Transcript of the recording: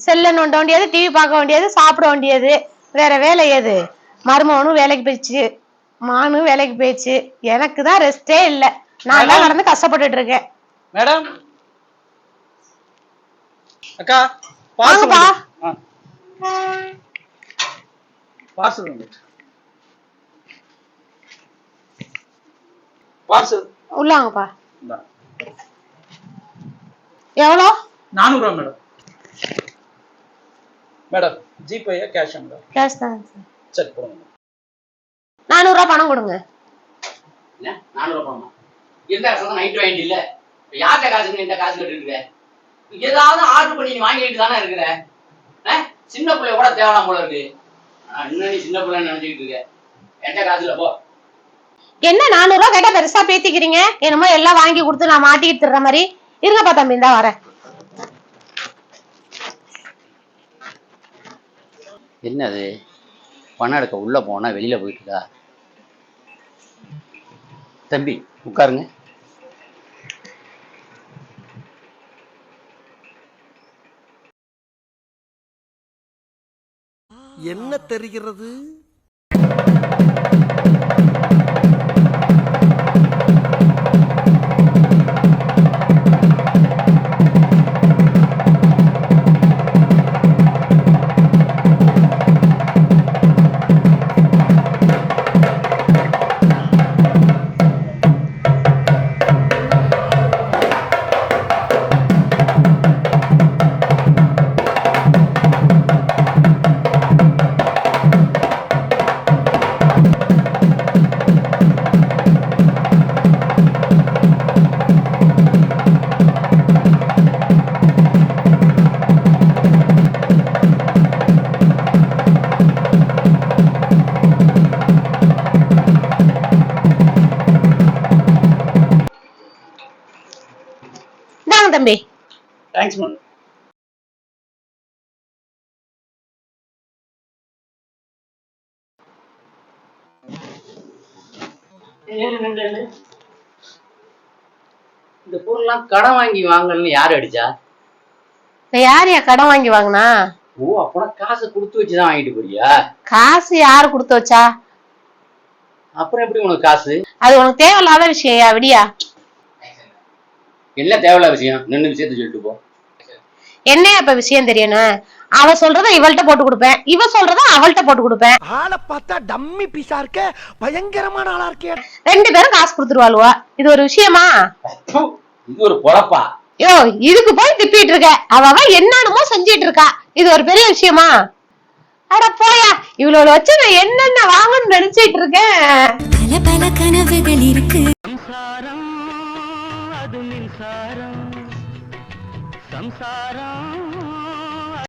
செல்ல நோண்ட வேண்டியது, டிவி பார்க்க வேண்டியது, சாப்பிட வேண்டியது, வேற வேலை எது? மருமகனும் வேலைக்கு போயிடுச்சு, மானும் வேலைக்கு போயிடுச்சு, எனக்கு தான் ரெஸ்டே இல்ல. நான் தான் கடந்து கஷ்டப்பட்டுட்டு இருக்கேன். மேடம் அக்கா வாங்கப்பா. பார்சல் உள்ளாங்கப்பா. எவ்வளோ? 400 ரூபா madam. Madam GPay cash madam? Cash தான். சரி போடுங்க. 400 ரூபா பணம் கொடுங்க. என்ன 400 ரூபா பணமா? இந்த காசு நைட் வாங்கிட்டு இல்ல. யார்ட்ட காசுக்கு இந்த காசு கட்டிட்டு இருக்க? ஏதாவது ஆர்டர் பண்ணி நீ வாங்கிட்டு தானே இருக்கிற. சின்ன பிள்ளை கூட தேவலாம் போல இருக்கு. இன்னும் நீ சின்ன பிள்ளைன்னு நினைச்சிட்டு இருக்க. எந்த காசுல போ. என்ன 400 ரூபா கேட்டா பெருசா பேத்திக்கிறீங்க? என்னமோ எல்லாம் வாங்கி கொடுத்து நான் மாட்டிக்கிட்டு தர்ற மாதிரி. இருங்கப்பா தம்பி, இந்தா வரேன். என்னது பணம் எடுக்க உள்ள போனா வெளியில போயிட்டுதா? தம்பி உட்காருங்க. என்ன தெரிகிறது? தம்பி தேங்க்ஸ் மேடம். இந்த பொருள்லாம் கடன் வாங்கி வாங்கலன்னு யாரு அடிச்சா? யாரையா கடன் வாங்கி வாங்கினா? ஓ அப்பனா காசு கொடுத்து வச்சுதான் வாங்கிட்டு போறியா? காசு யாரு கொடுத்து வச்சா? அப்புறம் எப்படி உனக்கு காசு? அது உனக்கு தேவையில்லாத விஷயம். விடியா? என்ன தேவையில்லாத விஷயம்? நின்னு விஷயத்த சொல்லிட்டு போ. என்ன இப்ப விஷயம் தெரியணும்? அவ சொல்றத இவள்கிட்ட போட்டு கொடுப்பேன், இவ சொல்றத அவள்கிட்ட போட்டு கொடுப்பேன். ஆளை பார்த்தா டம்மி பீஸா இருக்க, பயங்கரமான ஆளா இருக்கே. 2 பேரும் காசு கொடுத்துருவாளுவா. இது ஒரு விஷயமா? இது ஒரு பொழப்பா? யோ, இதுக்கு போய் திப்பிட்டு இருக்க. அவ என்னன்னு செஞ்சிட்டு இருக்கா. இது ஒரு பெரிய விஷயமா? அட போயா, இவ்வளவு வச்சு நான் என்னென்ன வாங்கணும்னு நினைச்சிட்டு இருக்கேன். பல பல கனவுகள் இருக்கு. சம்சாரம் அது மின்சாரம், சம்சாரம்